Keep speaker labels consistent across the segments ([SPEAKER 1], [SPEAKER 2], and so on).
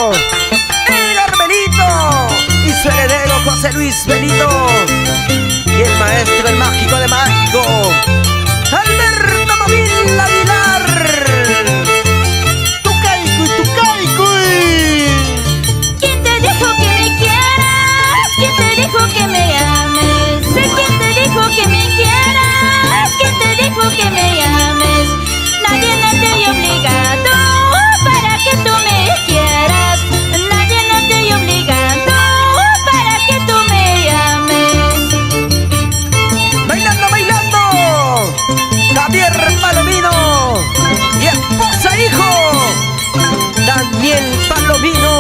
[SPEAKER 1] el Armelito y su heredero José Luis Benito, y el maestro, el mágico de mágico, Alberto Mamil Aguilar.
[SPEAKER 2] Tucaicuy, tucaicuy.
[SPEAKER 3] ¿Quién te dijo que me quieras? ¿Quién te dijo que me ames? ¿Quién te dijo que me quieras? ¿Quién te dijo que me ames? Nadie te ha obligado para que tú me quieras. Nadie te ha obligado para que tú me ames.
[SPEAKER 1] Bailando, bailando, Javier Palomino y esposa e hijo, Daniel Palomino.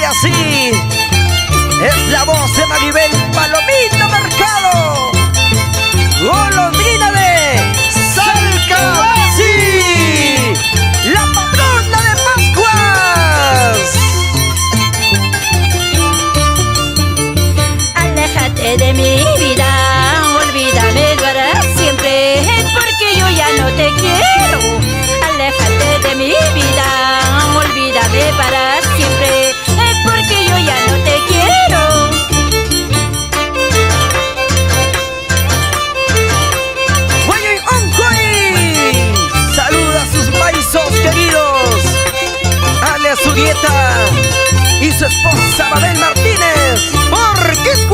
[SPEAKER 1] Así es la voz de Maribel Palomino Mercado, golondrina de Salcabasi, la patrona de Pascuas.
[SPEAKER 3] Aléjate de mi vida, olvídame para siempre, porque yo ya no te quiero. Aléjate de mi vida, olvídame para siempre, porque yo ya no te quiero.
[SPEAKER 1] ¡Huey, oncoy! Saluda a sus paisos queridos, Ale Zurieta y su esposa Mabel Martínez, porque es